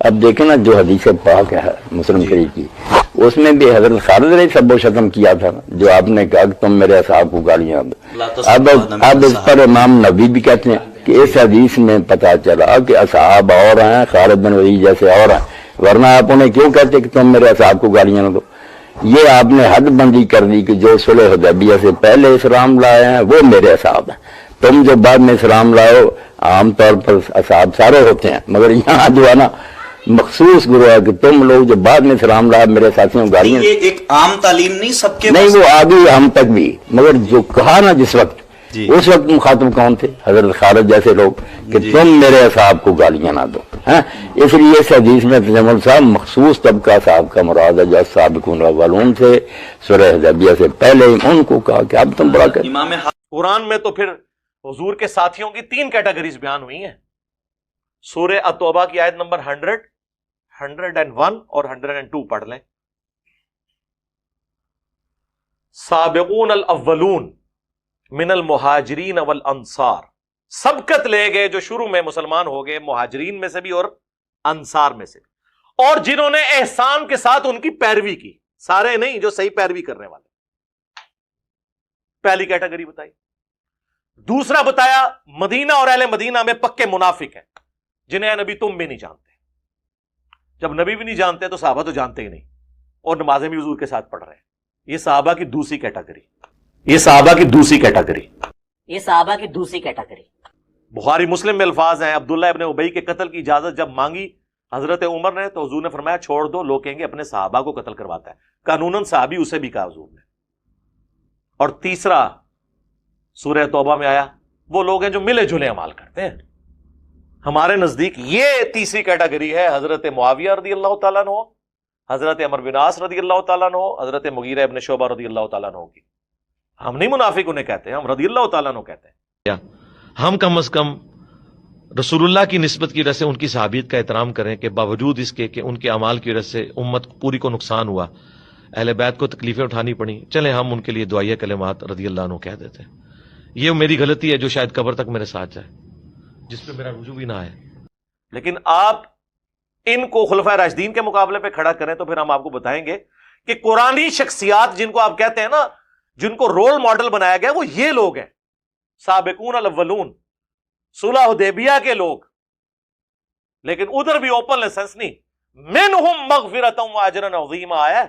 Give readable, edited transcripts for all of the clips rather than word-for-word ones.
اب دیکھیں نا جو حدیث پاک ہے مسلم شریف کی، اس میں بھی حضرت خالد نے سب و شتم کیا تھا، جو آپ نے کہا کہ تم میرے اصحاب کو گالیاں دو۔ اب اس پر امام نبی بھی کہتے ہیں کہ اس حدیث میں پتا چلا کہ اصحاب اور ہیں، خالد بن ولید جیسے اور ہیں، ورنہ آپ انہیں کیوں کہتے کہ تم میرے اصحاب کو گالیاں نہ دو؟ یہ آپ نے حد بندی کر دی کہ جو صلح حدیبیہ سے پہلے اسلام لائے ہیں وہ میرے اصحاب ہیں، تم جو بعد میں اسلام لاؤ عام طور پر اصحاب سارے ہوتے ہیں، مگر یہاں جو ہے نا مخصوص گروہ ہے کہ تم لوگ جو بعد میں اسلام لائے میرے ساتھیوں گالیاں، یہ ایک عام تعلیم نہیں سب کے نہیں، وہ آگے ہم تک بھی، مگر جو کہا نا جس وقت جی اس وقت مخاطب کون تھے؟ حضرت خالد جیسے لوگ کہ جی تم میرے اصحاب کو گالیاں نہ دو، ہاں۔ اس لیے اس حدیث میں تجمل صاحب مخصوص طبقہ صاحب کا مراد ہے جو سابقون الاولون تھے صلح حدیبیہ سے پہلے، ان کو کہا کہ اب تم بڑا کر۔ امام قرآن میں تو پھر حضور کے ساتھیوں کی 3 کیٹیگریز بیان ہوئی ہیں۔ سورہ التوبہ کی آیت نمبر 100، 101 اور 102 پڑھ لیں۔ سابقون الاولون من المہاجرین والانصار، سبقت لے گئے جو شروع میں مسلمان ہو گئے مہاجرین میں سے بھی اور انصار میں سے بھی، اور جنہوں نے احسان کے ساتھ ان کی پیروی کی، سارے نہیں، جو صحیح پیروی کرنے والے۔ پہلی کیٹیگری بتائی۔ دوسرا بتایا مدینہ اور اہل مدینہ میں پکے منافق ہیں جنہیں اے نبی تم بھی نہیں جانتے۔ جب نبی بھی نہیں جانتے تو صحابہ تو جانتے ہی نہیں، اور نمازیں بھی حضور کے ساتھ پڑھ رہے ہیں۔ یہ صحابہ کی دوسری کیٹیگری، یہ صحابہ کی دوسری کیٹیگری، یہ صحابہ کی دوسری کیٹیگری۔ بخاری مسلم میں الفاظ ہیں، عبداللہ ابن ابی کے قتل کی اجازت جب مانگی حضرت عمر نے تو حضور نے فرمایا چھوڑ دو، لوگ کہیں گے اپنے صحابہ کو قتل کرواتا ہے، قانوناً صحابی اسے بھی کہا حضور نے۔ اور تیسرا سورہ توبہ میں آیا وہ لوگ ہیں جو ملے جلے اعمال کرتے ہیں۔ ہمارے نزدیک یہ تیسری کیٹیگری ہے حضرت معاویہ رضی اللہ تعالیٰ عنہ، حضرت عمرو بن عاص رضی اللہ تعالیٰ عنہ، حضرت مغیرہ ابن شعبہ رضی اللہ تعالیٰ عنہ کی۔ ہم نہیں منافق انہیں کہتے ہیں، ہم رضی اللہ تعالیٰ عنہ کہتے ہیں۔ ہم کم از کم رسول اللہ کی نسبت کی وجہ سے ان کی صحابیت کا احترام کریں کہ باوجود اس کے کہ ان کے اعمال کی وجہ سے امت پوری کو نقصان ہوا، اہل بیت کو تکلیفیں اٹھانی پڑیں، چلیں ہم ان کے لیے دعائیہ کلمات رضی اللہ عنہ کہہ دیتے ہیں۔ یہ میری غلطی ہے جو شاید قبر تک میرے ساتھ جائے، جس پہ میرا رجوع بھی نہ آئے۔ لیکن آپ ان کو خلفائے راشدین کے مقابلے پہ کھڑا کریں تو پھر ہم آپ کو بتائیں گے کہ قرآنی شخصیات جن کو آپ کہتے ہیں نا، جن کو رول ماڈل بنایا گیا، وہ یہ لوگ ہیں، سابقون الاولون، صلح حدیبیہ کے لوگ۔ لیکن ادھر بھی اوپن لائسنس نہیں، منہم مغفرۃ و اجر عظیم آیا ہے،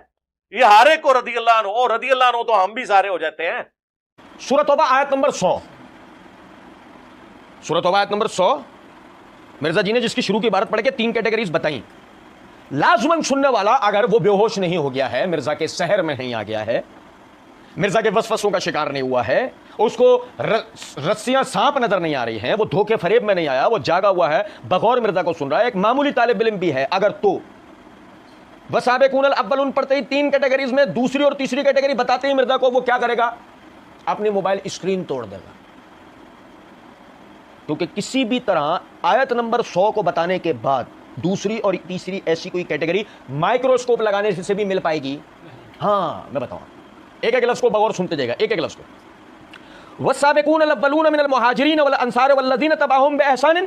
یہ ہر ایک کو رضی اللہ عنہ، اور رضی اللہ عنہ تو ہم بھی سارے ہو جاتے ہیں۔ سورہ توبہ آیت نمبر 100، سورہ توبہ آیت نمبر 100، مرزا جی نے جس کی شروع کی عبارت پڑھ کے 3 کیٹیگریز بتائیں۔ لازماً سننے والا اگر وہ بے ہوش نہیں ہو گیا ہے، مرزا کے سحر میں نہیں آ گیا ہے، مرزا کے وسوسوں کا شکار نہیں ہوا ہے، اس کو رسیاں سانپ نظر نہیں آ رہی ہیں، وہ دھوکے فریب میں نہیں آیا، وہ جاگا ہوا ہے، بغور مرزا کو سن رہا ہے، ایک معمولی طالب علم بھی ہے اگر تو وسابقون الاولون پڑھتے ہی 3 کیٹیگریز میں دوسری اور تیسری کیٹیگری بتاتے ہی مرزا کو وہ کیا کرے گا؟ اپنی موبائل اسکرین توڑ دے گا، کیونکہ کسی بھی طرح آیت نمبر 100 کو بتانے کے بعد دوسری اور تیسری ایسی کوئی کیٹیگری مائکروسکوپ لگانے سے بھی مل پائے گی؟ ہاں میں بتاؤں، ایک ایک لفظ کو بغور سنتے جائے گا، ایک ایک لفظ کو۔ والسابقون الاولون من المہاجرین والانصار والذین تبعہم بإحسان،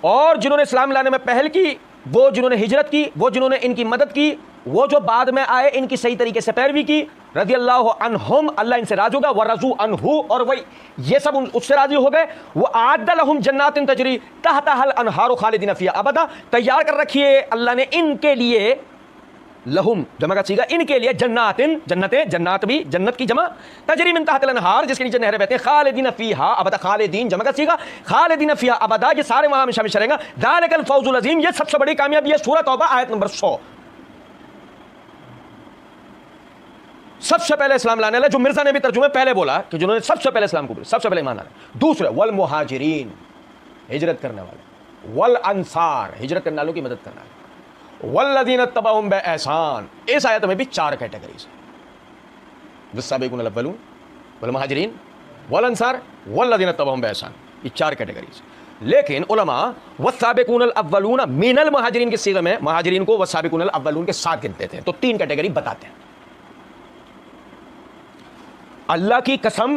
اور جنہوں نے اسلام لانے میں پہل کی، وہ جنہوں نے ہجرت کی، وہ جنہوں نے ان کی مدد کی، وہ جو بعد میں آئے ان کی صحیح طریقے سے پیروی کی، رضی اللہ عنہم، اللہ ان سے راضی ہوگا، ورضوا عنہ، اور وہ یہ سب اس سے راضی ہو گئے، وہ اعد لہم جنات تجری تحتها الانہار خالدین فیہا ابدا، تیار کر رکھیے اللہ نے ان کے لیے، لہم جمع کا صیغہ، ان کے لیے جنات، جنتیں، جنات بھی جنت کی جمع، تجری من تحت الانہار جس کے نیچے نہریں بہتے ہیں، خالدین فیہا ابدا، خالدین جمع کا صیغہ، خالدین فیہا ابدا، یہ سارے وہاں ہمیشہ ہمیشہ رہیں گا، ذالک الفوز العظیم، یہ سب سے بڑی کامیابی ہے۔ سورہ توبہ آیت نمبر 100۔ سب سے پہلے اسلام لانے والے، جو مرزا نے بھی ترجمے پہلے بولا کہ جنہوں نے سب سے پہلے اسلام قبول، سب سے پہلے ایمان لانے، دوسرے والمہاجرین، ہجرت کرنے والے، والانصار، ہجرت کرنے والوں کی مدد کرنا ہے، والذین اتبعہم بإحسان، اس آیت میں بھی 4 کیٹیگریز ہیں، والسابقون الاولون والمہاجرین والانصار والذین اتبعہم بإحسان، یہ 4 کیٹیگریز۔ لیکن علماء والسابقون الاولون من المہاجرین کے صیغے میں مہاجرین کو والسابقون الاولون کے ساتھ گنتے تھے، تو 3 کیٹیگری بتاتے ہیں۔ اللہ کی قسم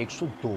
102।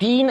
3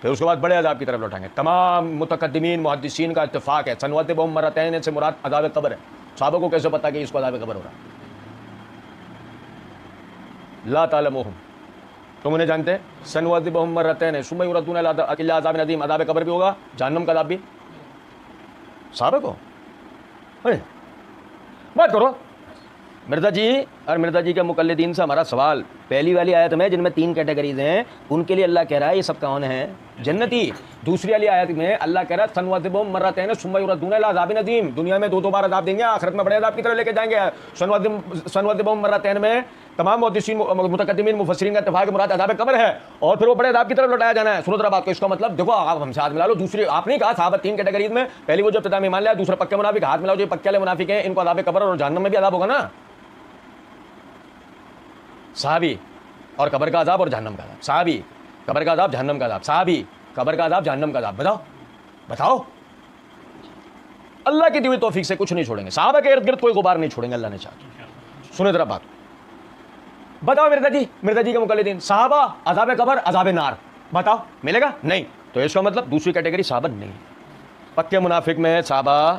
پھر اس کے بعد بڑے عذاب کی طرف لوٹائیں گے. تمام متقدمین محدثین کا اتفاق ہے سنوذبہم مرتین سے مراد عذاب قبر ہے. صحابہ کو کیسے پتا کہ اس کو عذاب قبر ہو رہا ہے؟ لا تعلمہم، تم انہیں جانتے ہیں. سنوذبہم مرتین ثم یردون الی عذاب عظیم، عذاب قبر بھی ہوگا، جہنم کا عذاب بھی. صحابہ کو بات کرو. مرزا جی اور مرزا جی کے مقلدین سے ہمارا سوال، پہلی والی آیت میں جن میں 3 کیٹیگریز ہیں ان کے لیے اللہ کہہ رہا ہے یہ سب کون ہیں؟ جنتی. دوسری والی آیت میں اللہ کہہ رہا ہے سنوذبہم مرتین ثم یردون الی عذاب عظیم، دنیا میں 2 بار عذاب دیں گے، آخرت میں بڑے عذاب کی طرف لے کے جائیں گے. سنوذبہم مرتین میں تمام محدثین متقدمین مفسرین کا اتفاق مراد عذاب قبر ہے، اور پھر وہ بڑے عذاب کی طرف لوٹایا جانا ہے. سنو ذرا بات کو، اس کا مطلب دیکھو آپ ہم سے ہاتھ ملا لو. دوسری آپ نے کہا صحابہ 3 کیٹیگریز میں، پہلی وہ جو ابتدا میں ایمان لیا، دوسرا پکے منافق. ہاتھ ملاؤ جو پکے والے منافق ہیں ان کو عذاب قبر اور جہنم میں بھی عذاب ہوگا نا. صحابی اور قبر کا عذاب اور جہنم کا عذاب، صحابی قبر کا عذاب جہنم کا عذاب، صحابی قبر کا عذاب جہنم کا عذاب. بتاؤ بتاؤ. اللہ کی دی ہوئی توفیق سے کچھ نہیں چھوڑیں گے. صحابہ کے ارد گرد کوئی غبار نہیں چھوڑیں گے اللہ نے چاہا. سنیں ذرا بات. بتاؤ مرزا جی کے مقلدین، صحابہ عذاب قبر عذاب نار، بتاؤ ملے گا؟ نہیں. تو اس کا مطلب دوسری کیٹیگری صحابہ نہیں ہے، پکے منافق میں صحابہ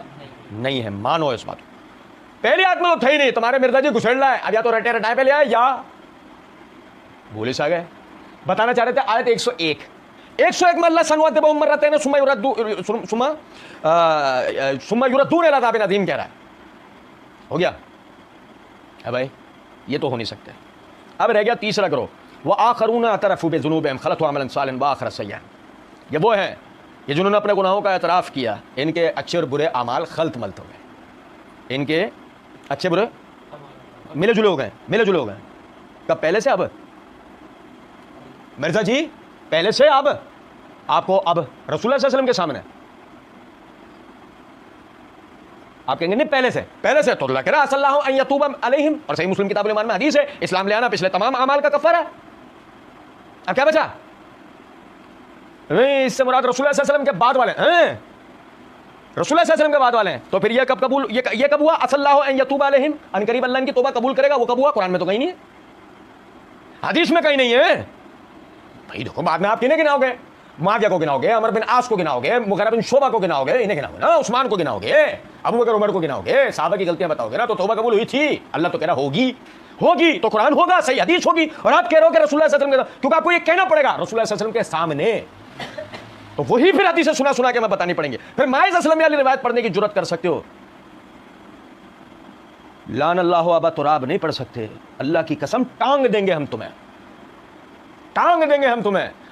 نہیں ہے. مانو اس بات کو. پہلی آدمی تو تھے ہی نہیں، تمہارے مرزا جی گھسڑ رہا ہے، اب یا تو رٹے رٹائے پہ لے آئے یا بولے سے آ گئے. بتانا چاہ رہے تھے آیت 101 میں اللہ سنوذبہم مرتین ثم یردون الی عذاب عظیم کہہ رہا ہے. ہو گیا ہے بھائی؟ یہ تو ہو نہیں سکتے. اب رہ گیا تیسرا گروہ، وآخرون اعترفوا بذنوبہم خلطوا عملا صالحا وآخر سیئا. یہ وہ ہیں یہ جنہوں نے اپنے گناہوں کا اعتراف کیا، ان کے اچھے اور برے اعمال خلط ملت ہو گئے، ان کے اچھے برے ملے جلے ہو گئے. کب؟ پہلے سے اب. مرزا جی پہلے سے اب آپ کو اب رسول اللہ صلی اللہ علیہ وسلم کے سامنے آپ کہیں گے نہیں پہلے سے تو اللہ کہہ رہا صلی اللہ ان یتوب علیہم، اور صحیح مسلم کتاب الایمان میں حدیث ہے اسلام لے آنا پچھلے تمام اعمال کا کفارہ ہے. اب کیا بچا؟ اس سے مراد رسول اللہ صلی اللہ علیہ وسلم کے بعد والے ہیں، رسول اللہ صلی اللہ علیہ وسلم کے بعد والے ہیں. تو پھر یہ کب قبول، یہ کب ہوا؟ صلی اللہ ان یتوب علیہم، ان قریب اللہ ان کی توبہ قبول کرے گا. وہ کب ہوا؟ قرآن میں تو کہیں نہیں ہے، حدیث میں کہیں نہیں ہے. بھائی دیکھو بعد میں آپ کنہیں گناؤ گے؟ معاویہ کو گناؤ گے، عمر بن عاص کو گناؤ گے، مغیرہ بن شعبہ کو گناؤ گے، انہیں گناؤ گے نا، عثمان کو گناؤ گے، ابو بکر عمر کو گناؤ گے، صحابہ کی غلطیاں بتاؤ گے نا. تو توبہ قبول ہوئی تھی، اللہ تو کہہ رہا ہوگی تو قرآن ہوگا، صحیح حدیث ہوگی، اور آپ کہہ رہے ہو کہ رسول اللہ صلی اللہ علیہ وسلم، کیونکہ آپ کو یہ کہنا پڑے گا رسول اللہ صلی اللہ علیہ وسلم کے سامنے، تو وہی پھر حدیث سنا کے میں بتانی پڑیں گے. پھر مائز اسلم والی روایت پڑھنے کی جرات کر سکتے ہو؟ لعن اللہ ابا تراب نہیں پڑھ سکتے. اللہ کی قسم ٹانگ دیں گے ہم تمہیں.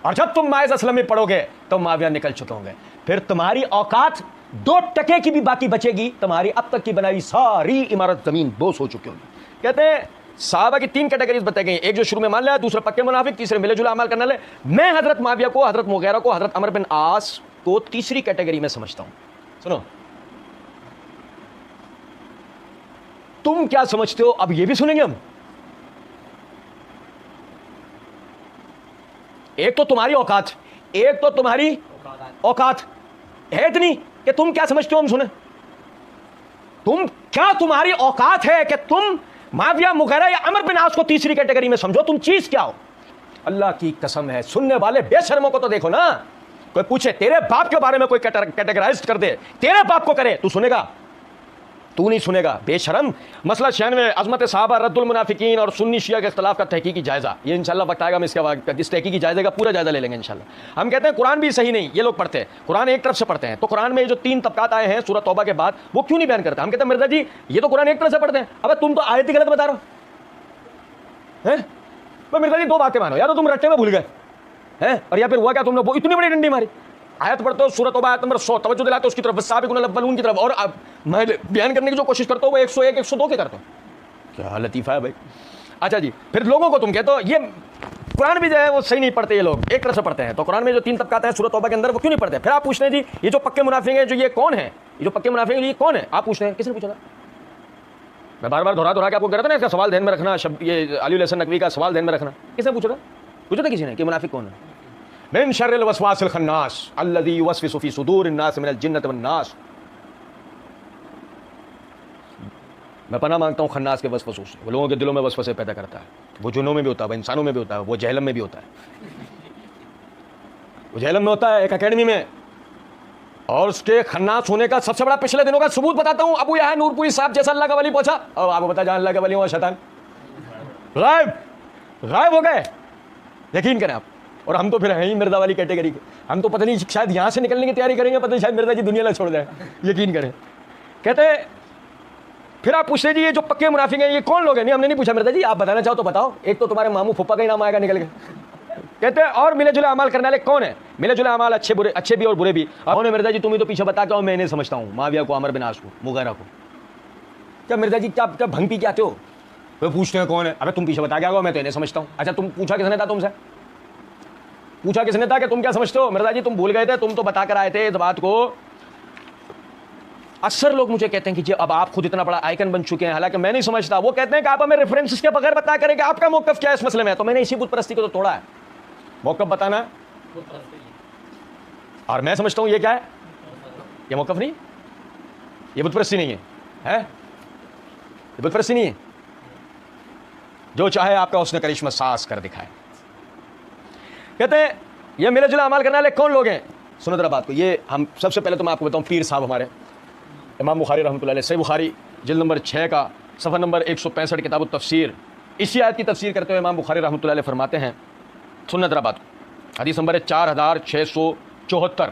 اور جب تم مائز اسلم میں پڑھو گے تو معاویہ نکل چکے ہوں گے. پھر تمہاری اوقات 2% کی بھی باقی بچے گی، تمہاری اب تک کی بنائی ساری عمارت زمین بوس ہو چکی ہوگی. کہتے ہیں صحابہ کی 3 کیٹیگریز بتائی گئی، ایک جو شروع میں مان لیا، دوسرے پکے منافق، تیسرے ملے جلے اعمال کرنے والے. میں حضرت معاویہ کو، حضرت مغیرہ کو، حضرت عمر بن عاص کو تیسری کیٹیگری میں سمجھتا ہوں. سنو تم کیا سمجھتے ہو؟ اب یہ بھی سنیں گے ہم. ایک تو تمہاری اوقات ہے اتنی کہ تم کیا سمجھتے ہو ہم سنیں. تمہاری اوقات ہے کہ تم معاویہ مغیرہ یا عمر بن عاص کو تیسری کیٹیگری میں سمجھو. تم چیز کیا ہو؟ اللہ کی قسم ہے، سننے والے بے شرموں کو تو دیکھو نا. کوئی پوچھے تیرے باپ کے بارے میں، کوئی کیٹیگرائز کر دے، تیرے باپ کو کرے، تو سنے گا؟ تو نہیں سنے گا بے شرم. مسئلہ 96 عظمت صحابہ، رد المنافقین اور سنی شیعہ کے اختلاف کا تحقیقی جائزہ. یہ انشاءاللہ وقت آئے گا، ہم اس تحقیقی جائزے کا پورا جائزہ لے لیں گے انشاءاللہ. ہم کہتے ہیں قرآن بھی صحیح نہیں، یہ لوگ پڑھتے ہیں قرآن ایک طرف سے پڑھتے ہیں. تو قرآن میں جو 3 طبقات آئے ہیں سورہ توبہ کے بعد، وہ کیوں نہیں بیان کرتے؟ ہم کہتے ہیں مرزا جی یہ تو قرآن ایک طرف سے پڑھتے ہیں. اب تم تو آیت ہی غلط بتا رہے ہو. مرزا جی 2 باتیں مانو، یا تو تم رٹے میں بھول گئے اور یا پھر ہوا کیا، تم نے وہ اتنی بڑی ڈنڈی ماری. آیت پڑھتے ہو سورۃ توبہ آیت نمبر 100، توجہ دلاتے ہو اس کی طرف، والسابقون الاولون کی طرف، اور میں بیان کرنے کی جو کوشش کرتا ہوں وہ 101 102 کے کرتا ہوں. کیا لطیفہ ہے بھائی. اچھا جی، پھر لوگوں کو تم کہتے ہو یہ قرآن بھی جو ہے وہ صحیح نہیں پڑھتے، یہ لوگ ایک طرف سے پڑھتے ہیں. تو قرآن میں جو 3 طبقات ہیں سورۃ توبہ کے اندر، وہ کیوں نہیں پڑھتے؟ پھر آپ پوچھتے ہیں جی یہ جو پکے منافق ہیں، جو یہ کون ہیں؟ یہ جو پکے منافق ہیں یہ کون ہیں؟ آپ پوچھتے ہیں. کس نے پوچھا تھا؟ میں بار بار دہرا کے آپ کو کہہ رہا تھا نا اس کا سوال دھیان میں رکھنا. یہ علی الحسن نقوی کا سوال دھیان میں رکھنا. کس نے پوچھا تھا کسی نے کہ منافق کون ہے؟ من شر الوسواس الخناس الذي يوسوس في صدور الناس من الجنة والناس. میں پناہ مانگتا ہوں خناس کے وسوسوں سے. وہ لوگوں کے دلوں میں وسوسے پیدا کرتا ہے. وہ جنوں میں بھی ہوتا ہے، وہ انسانوں میں بھی ہوتا ہے، وہ جہنم میں بھی ہوتا ہے. جہلم میں ہوتا ہے ایک اکیڈمی میں, اور اس کے خناس ہونے کا سب سے بڑا پچھلے دنوں کا ثبوت بتاتا ہوں. ابو یحییٰ نور پوری صاحب جیسا اللہ کا ولی پہنچا, اور آپ کو پتا جہاں اللہ کا ولی ہوا شیطان غائب ہو گئے. یقین کریں آپ. اور ہم تو پھر ہیں ہی مرزا والی کیٹیگری کے, ہم تو پتہ نہیں شاید یہاں سے نکلنے کی تیاری کریں گے, پتہ نہیں شاید مرزا جی دنیا نہ چھوڑ جائے. یقین کریں. کہتے پھر آپ پوچھتے جی یہ جو پکے منافق ہیں یہ کون لوگ ہیں؟ نہیں ہم نے نہیں پوچھا مرزا جی, آپ بتانا چاہو تو بتاؤ. ایک تو تمہارے ماموں پھپھا کا ہی نام آئے گا نکل کے. کہتے ہیں اور ملے جلے اعمال کرنے والے کون ہیں؟ ملے جلے اعمال اچھے بھی اور برے بھی. انہوں نے مرزا جی تم ہی تو پیچھے بتا کے میں انہیں سمجھتا ہوں, معاویہ کو, عمرو بن عاص کو, مغیرہ کو. کیا مرزا جی کیا بھنگ پی کے آتے ہو؟ وہ پوچھتے ہیں کون ہے؟ ابے تم پیچھے بتا کے آؤ, میں تو انہیں سمجھتا ہوں. اچھا تم پوچھا کس نے تھا تم سے؟ پوچھا کس نے تھا کہ تم کیا سمجھتے ہو؟ مرزا جی تم بھول گئے تھے, تم تو بتا کر آئے تھے اس بات کو. اکثر لوگ مجھے کہتے ہیں کہ جی اب آپ خود اتنا بڑا آئیکن بن چکے ہیں, حالانکہ میں نہیں سمجھتا. وہ کہتے ہیں کہ آپ ہمیں ریفرنسز کے بغیر بتا کریں کہ آپ کا موقف کیا ہے اس مسئلے میں. تو میں نے اسی بت پرستی کو تو توڑا ہے. موقف بتانا, اور میں سمجھتا ہوں یہ کیا ہے؟ یہ موقف نہیں, یہ بت پرستی نہیں ہے, یہ بت پرستی نہیں ہے. جو چاہے آپ کا اس نے کرشمہ ساز کر دکھائے. کہتے ہیں یہ ملے جلے اعمال کرنے والے کون لوگ ہیں؟ سنو ذرا بات کو. یہ ہم سب سے پہلے تو میں آپ کو بتاؤں, پیر صاحب ہمارے امام بخاری رحمۃ اللہ علیہ, صحیح بخاری جلد نمبر 6 کا صفحہ نمبر 165 کتاب التفسیر, اسی آیت کی تفسیر کرتے ہوئے امام بخاری رحمۃ اللہ علیہ فرماتے ہیں, سننا ذرا بات کو. حدیث نمبر 4674.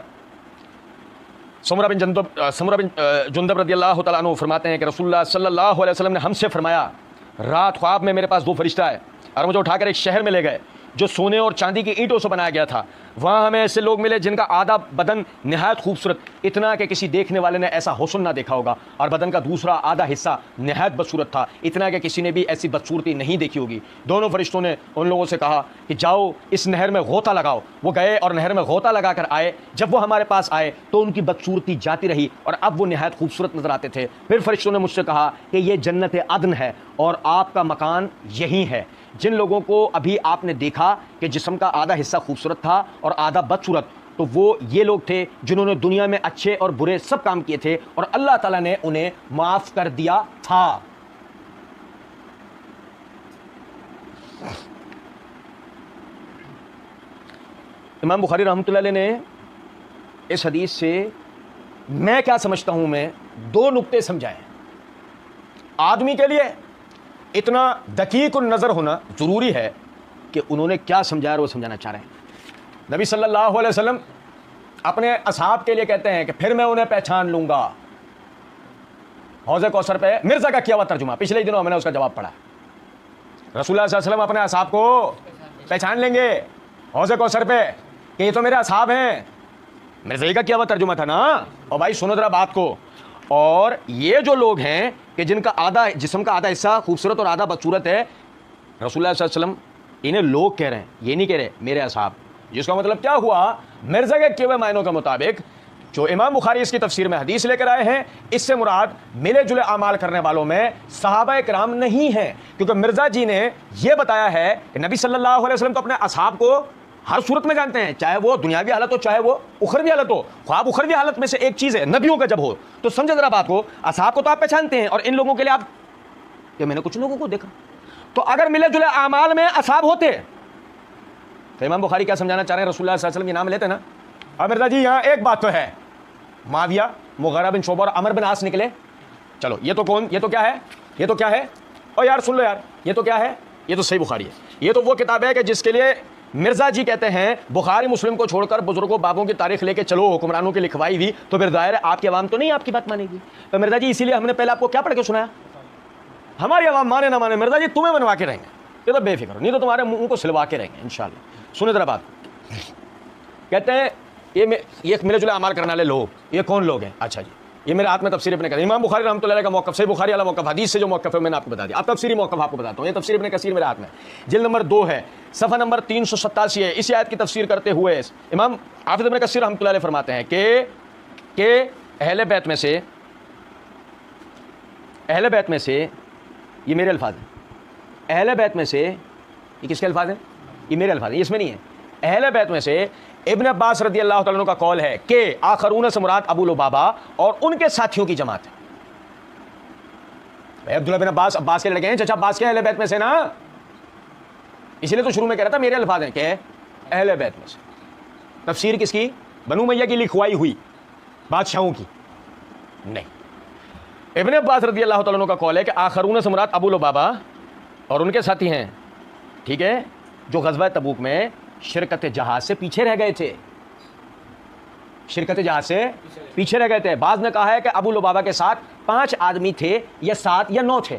سمرہ بن جندب رضی اللہ تعالیٰ عنہ فرماتے ہیں کہ رسول اللہ صلی اللہ علیہ وسلم نے ہم سے فرمایا, رات خواب میں میرے پاس 2 فرشتہ آئے اور مجھے اٹھا کر ایک شہر میں لے گئے جو سونے اور چاندی کی اینٹوں سے بنایا گیا تھا. وہاں ہمیں ایسے لوگ ملے جن کا آدھا بدن نہایت خوبصورت, اتنا کہ کسی دیکھنے والے نے ایسا حسن نہ دیکھا ہوگا, اور بدن کا دوسرا آدھا حصہ نہایت بدصورت تھا, اتنا کہ کسی نے بھی ایسی بدصورتی نہیں دیکھی ہوگی. دونوں فرشتوں نے ان لوگوں سے کہا کہ جاؤ اس نہر میں غوطہ لگاؤ. وہ گئے اور نہر میں غوطہ لگا کر آئے. جب وہ ہمارے پاس آئے تو ان کی بدصورتی جاتی رہی اور اب وہ نہایت خوبصورت نظر آتے تھے. پھر فرشتوں نے مجھ سے کہا کہ یہ جنت عدن ہے اور آپ کا مکان یہی ہے. جن لوگوں کو ابھی آپ نے دیکھا کہ جسم کا آدھا حصہ خوبصورت تھا اور آدھا بدصورت, تو وہ یہ لوگ تھے جنہوں نے دنیا میں اچھے اور برے سب کام کیے تھے اور اللہ تعالیٰ نے انہیں معاف کر دیا تھا. امام بخاری رحمۃ اللہ علیہ نے اس حدیث سے میں کیا سمجھتا ہوں, میں 2 نقطے سمجھائے. آدمی کے لیے اتنا دقیق النظر ہونا ضروری ہے کہ انہوں نے کیا سمجھایا اور وہ سمجھانا چاہ رہے ہیں. نبی صلی اللہ علیہ وسلم اپنے اصحاب کے لیے کہتے ہیں کہ پھر میں انہیں پہچان لوں گا. حوض کوثر پہ مرزا کا کیا ہوا ترجمہ پچھلے دنوں میں نے اس کا جواب پڑھا. رسول اللہ صلی اللہ علیہ وسلم اپنے اصحاب کو پہچان لیں گے حوض کوثر پہ کہ یہ تو میرے اصحاب ہیں. مرزا کا کیا ہوا ترجمہ تھا نا. اور بھائی سنو ذرا بات کو. اور یہ جو لوگ ہیں کہ جن کا آدھا جسم کا آدھا حصہ خوبصورت اور آدھا بدصورت ہے, رسول اللہ صلی اللہ علیہ وسلم انہیں لوگ کہہ رہے ہیں, یہ نہیں کہہ رہے میرے اصحاب. جس کا مطلب کیا ہوا, مرزا کے کیے ہوئے معنوں کے مطابق جو امام بخاری اس کی تفسیر میں حدیث لے کر آئے ہیں, اس سے مراد ملے جلے اعمال کرنے والوں میں صحابہ کرام نہیں ہیں, کیونکہ مرزا جی نے یہ بتایا ہے کہ نبی صلی اللہ علیہ وسلم تو اپنے اصحاب کو ہر صورت میں جانتے ہیں, چاہے وہ دنیاوی حالت ہو چاہے وہ اخروی حالت ہو. خواب اخروی حالت میں سے ایک چیز ہے نبیوں کا جب ہو, تو سمجھے ذرا بات کو. اصحاب کو تو آپ پہچانتے ہیں, اور ان لوگوں کے لیے آپ کہ میں نے کچھ لوگوں کو دیکھا. تو اگر ملے جلے اعمال میں اصحاب ہوتے تو امام بخاری کیا سمجھانا چاہ رہے ہیں؟ رسول اللہ صلی اللہ علیہ وسلم یہ نام لیتے نا. اب مرزا جی یہاں ایک بات تو ہے, معاویہ, مغیرہ بن شعبہ اور عمرو بن عاص نکلے. چلو یہ تو کون, یہ تو کیا ہے, یہ تو کیا ہے, او یار سن لو یار, یہ تو کیا ہے, یہ تو صحیح بخاری ہے. یہ تو وہ کتاب ہے کہ جس کے لیے مرزا جی کہتے ہیں بخاری مسلم کو چھوڑ کر بزرگوں بابوں کی تاریخ لے کے چلو, حکمرانوں کی لکھوائی ہوئی, تو پھر ظاہر ہے آپ کی عوام تو نہیں آپ کی بات مانے گی. تو مرزا جی اسی لیے ہم نے پہلے آپ کو کیا پڑھ کے سنایا, ہماری عوام مانے نہ مانے مرزا جی تمہیں بنوا کے رہیں گے, یہ تو بے فکر ہو, نہیں تو تمہارے منہ کو سلوا کے رہیں گے انشاءاللہ. سنیں ذرا بات. کہتے ہیں یہ ملے جلے اعمال کرنے والے لوگ یہ کون لوگ ہیں؟ اچھا جی یہ میرے ہاتھ میں تفسیر ابن کثیر, امام بخاری رحمۃ اللہ علیہ کا موقف, صحیح بخاری والا موقف, حدیث سے جو موقف ہے میں نے آپ کو بتا دیا. اب تفسیری موقف آپ کو بتاتا ہوں. یہ تفسیر ابن کثیر میرے ہاتھ میں جلد نمبر 2 ہے, صفحہ نمبر 387 ہے. اسی آیت کی تفسیر کرتے ہوئے امام حافظ ابن کثیر رحمۃ اللہ علیہ فرماتے ہیں کہ اہل بیت میں سے یہ میرے الفاظ ہیں, اہل بیت میں سے یہ کس کے الفاظ ہیں؟ یہ میرے الفاظ ہیں, اس میں نہیں ہے. اہل بیت میں سے ابن عباس رضی اللہ تعالیٰ عنہ کا قول ہے کہ آخرون سے مراد ابو لبابہ اور ان کے ساتھیوں کی جماعت ہے. عبداللہ بن عباس کے لڑکے ہیں, چچا عباس کے اہل بیت میں سے نا, اس لیے تو شروع میں کہہ رہا تھا میرے الفاظ ہیں کہ اہل بیت میں سے. تفسیر کس کی؟ بنو امیہ کی لکھوائی ہوئی بادشاہوں کی نہیں. ابن عباس رضی اللہ تعالیٰ عنہ کا قول ہے کہ آخرون سے مراد ابو لبابہ اور ان کے ساتھی ہیں, ٹھیک ہے, جو غزوہ تبوک میں شرکت جہاد سے پیچھے رہ گئے تھے, شرکت جہاد سے پیچھے رہ گئے تھے. بعض نے کہا ہے کہ ابو لبابہ کے ساتھ 5 آدمی تھے یا 7 یا 9 تھے,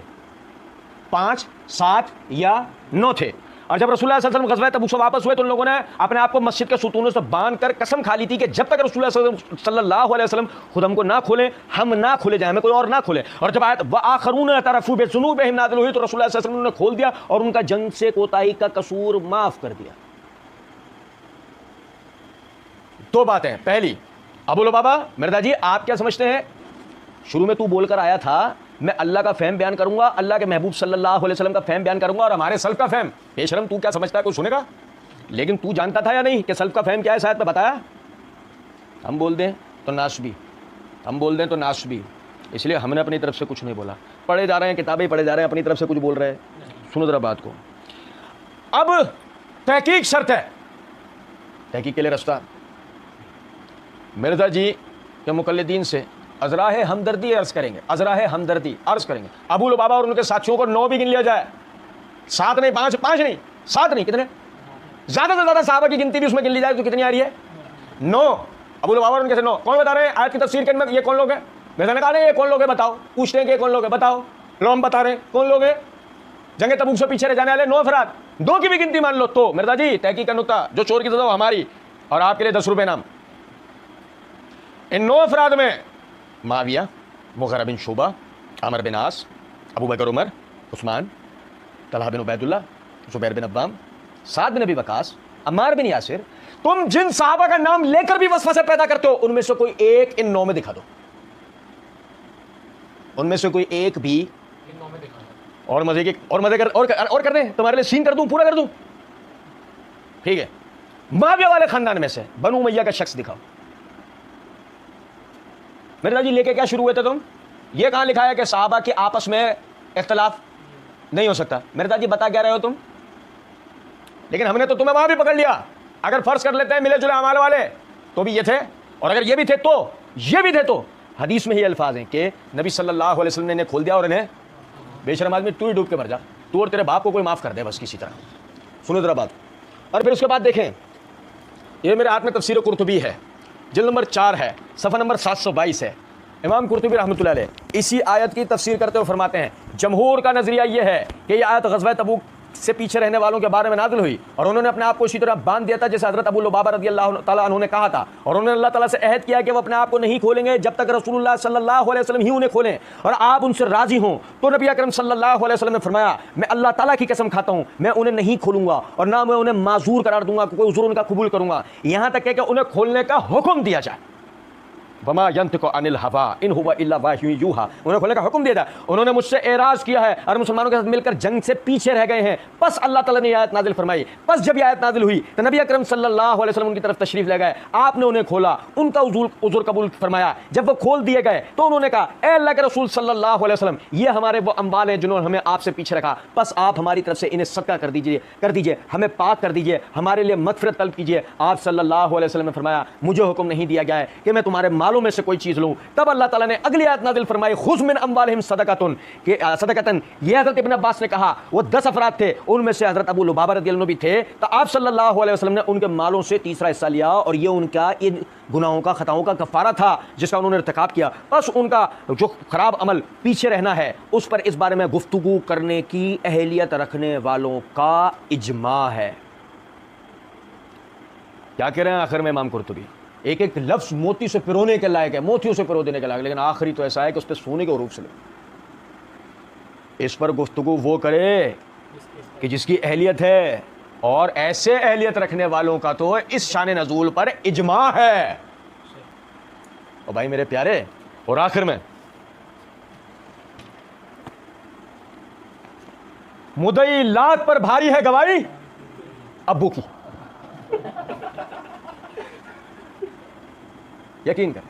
5, 7 یا 9 تھے. اور جب رسول اللہ صلی اللہ علیہ وسلم غزوہ تبوک سے واپس ہوئے تو ان لوگوں نے اپنے آپ کو مسجد کے ستونوں سے باندھ کر قسم کھا لی تھی کہ جب تک رسول اللہ صلی اللہ علیہ وسلم خود ہم کو نہ کھولیں, ہم نہ کھولے جائیں, ہمیں کوئی اور نہ کھولے. اور جب آیت وآخرون اعترفوا بذنوبہم نازل ہوئی تو رسول اللہ صلی اللہ علیہ وسلم نے کھول دیا اور ان کا جنگ سے کوتاہی کا قصور معاف کر دیا. 2 باتیں. پہلی, ابو لبابہ مرزا جی آپ کیا سمجھتے ہیں؟ شروع میں تو بول کر آیا تھا میں اللہ کا فہم بیان کروں گا, اللہ کے محبوب صلی اللہ علیہ وسلم کا فہم بیان کروں گا اور ہمارے سلف کا فہم. بے شرم, تو کیا سمجھتا ہے کوئی سنے گا؟ لیکن تو جانتا تھا یا نہیں کہ سلف کا فہم کیا ہے؟ شاید میں بتایا. ہم بول دیں تو ناسبی, ہم بول دیں تو ناسبی, اس لیے ہم نے اپنی طرف سے کچھ نہیں بولا. پڑھے جا رہے ہیں, کتابیں پڑھے جا رہے ہیں, اپنی طرف سے کچھ بول رہے ہیں. سنو ذرا بات کو. اب تحقیق شرط ہے, تحقیق کے لیے رستہ مرزا جی کے مقلدین سے ازراہ ہمدردی عرض کریں گے, ازراہ ہمدردی عرض کریں گے. ابو لبابہ اور ان کے ساتھیوں کو 9 بھی گن لیا جائے, 7 نہیں, 5 نہیں, 7 نہیں, کتنے زیادہ سے زیادہ صحابہ کی گنتی بھی اس میں گن لی جائے تو کتنی آ رہی ہے؟ 9. ابو لبابہ اور ان کے سے 9. کون بتا رہے ہیں آیت کی تفسیر کے اندر یہ کون لوگ ہیں؟ میں نے کہا نہیں یہ کون لوگ ہیں بتاؤ, پوچھتے ہیں کہ یہ کون لوگ ہیں بتاؤ, لو ہم بتا رہے ہیں کون لوگ ہیں. جنگ تبوک سے پیچھے رہ جانے والے 9 افراد, 2 کی بھی گنتی مان لو تو مرزا جی تحقیق کا نقطہ, جو چور کی سزا ہماری اور آپ کے لیے 10 روپے نام. ان 9 افراد میں معاویہ, مغیرہ بن شعبہ, عامر بن عاص, ابو بکر عمر, عثمان, طلحہ بن عبید اللہ, زبیر بن عوام, سعد بن ابی وقاص, عمار بن یاسر. تم جن صحابہ کا نام لے کر بھی وسوسے پیدا کرتے ہو ان میں سے کوئی ایک ان 9 میں دکھا دو, ان میں سے کوئی ایک بھی. اور مزے کے اور کر دیں, تمہارے لیے سین کر دوں, پورا کر دوں, ٹھیک ہے. معاویہ والے خاندان میں سے بنو امیہ کا شخص دکھاؤ. مرزا جی لے کے کیا شروع ہوئے تھے تم؟ یہ کہاں لکھا ہے کہ صحابہ کے آپس میں اختلاف نہیں ہو سکتا؟ مرزا جی بتا کیا رہے ہو تم؟ لیکن ہم نے تو تمہیں وہاں بھی پکڑ لیا. اگر فرض کر لیتے ہیں ملے جلے اعمال والے تو بھی یہ تھے, اور اگر یہ بھی تھے تو یہ بھی تھے. تو حدیث میں ہی الفاظ ہیں کہ نبی صلی اللہ علیہ وسلم نے انہیں کھول دیا اور انہیں بے شرم آدمی تو ہی ڈوب کے مر جا, تو اور تیرے باپ کو کوئی معاف کر دے بس کسی طرح. سنو ذرا بات. اور پھر اس کے بعد دیکھیں, یہ میرے ہاتھ میں تفسیر قرطبی ہے, جلد نمبر 4 ہے, صفحہ نمبر 722 ہے. امام قرطبی رحمۃ اللہ علیہ اسی آیت کی تفسیر کرتے ہوئے فرماتے ہیں جمہور کا نظریہ یہ ہے کہ یہ آیت غزوہ تبوک سے پیچھے رہنے والوں کے بارے میں نازل ہوئی اور انہوں نے اپنے آپ کو اسی طرح باندھ دیا تھا جیسے حضرت ابو لبابہ رضی اللہ تعالیٰ عنہ نے کہا تھا, اور انہوں نے اللہ تعالیٰ سے عہد کیا کہ وہ اپنے آپ کو نہیں کھولیں گے جب تک رسول اللہ صلی اللہ علیہ وسلم ہی انہیں کھولیں اور آپ ان سے راضی ہوں. تو نبی اکرم صلی اللہ علیہ وسلم نے فرمایا میں اللہ تعالیٰ کی قسم کھاتا ہوں میں انہیں نہیں کھولوں گا اور نہ میں انہیں معذور قرار دوں گا, کوئی عذر ان کا قبول کروں گا, یہاں تک کہ انہیں کھولنے کا حکم دیا جائے. وما ينطق عن الهوى ان هو الا وحی یوحى, انہیں کھولنے کا حکم دیا تھا. انہوں نے مجھ سے اعراض کیا ہے اور مسلمانوں کے ساتھ مل کر جنگ سے پیچھے رہ گئے ہیں. بس اللہ تعالیٰ نے یہ آیت نازل فرمائی. بس جب یہ آیت نازل ہوئی تو نبی اکرم صلی اللہ علیہ وسلم ان کی طرف تشریف لے گئے, آپ نے انہیں کھولا, ان کا عذر قبول فرمایا. جب وہ کھول دیے گئے تو انہوں نے کہا اے اللہ کے رسول صلی اللہ علیہ وسلم یہ ہمارے وہ اموال ہیں جنہوں نے ہمیں آپ سے پیچھے رکھا, بس آپ ہماری طرف سے انہیں صدقہ کر دیجئے, ہمیں پاک کر دیجئے, ہمارے لیے مغفرت طلب کیجئے. آپ صلی اللہ علیہ وسلم نے فرمایا مجھے حکم نہیں دیا گیا ہے کہ میں تمہارے مالوں میں سے کوئی چیز لوں. تب اللہ تعالیٰ نے اگلی آیت نازل فرمائی خذ من اموالہم صدقۃ. یہ حضرت ابن عباس نے کہا وہ 10 افراد تھے, ان میں سے حضرت ابو لبابہ رضی اللہ عنہ بھی تھے. تو آپ صلی اللہ علیہ وسلم نے ان کے مالوں سے تیسرا حصہ لیا اور یہ ان کا ان گناہوں کا خطاؤں کا کفارہ تھا جس کا انہوں نے ارتکاب کیا. بس ان کا جو خراب عمل پیچھے رہنا ہے اس پر اس بارے میں گفتگو کرنے کی اہلیت رکھنے والوں کا اجماع ہے. کیا کہہ رہے ہیں آخر میں امام قرطبی؟ ایک ایک لفظ موتی سے پرونے کے لائق ہے, موتیوں سے پرو دینے کے لائق, لیکن آخری تو ایسا ہے کہ اس پہ سونے کے حروف سے لے. اس پر گفتگو وہ کرے کہ جس کی اہلیت ہے, اور ایسے اہلیت رکھنے والوں کا تو اس شان نزول پر اجماع ہے. اور بھائی میرے پیارے, اور آخر میں مدعی لات پر بھاری ہے گواہی ابو کی. یقین کر,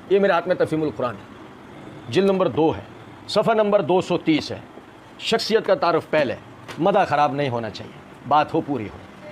یہ میرے ہاتھ میں تفہیم القرآن ہے, جلد نمبر 2 ہے, صفحہ نمبر 230 ہے. شخصیت کا تعارف پہلے, مدح خراب نہیں ہونا چاہیے, بات ہو پوری ہو.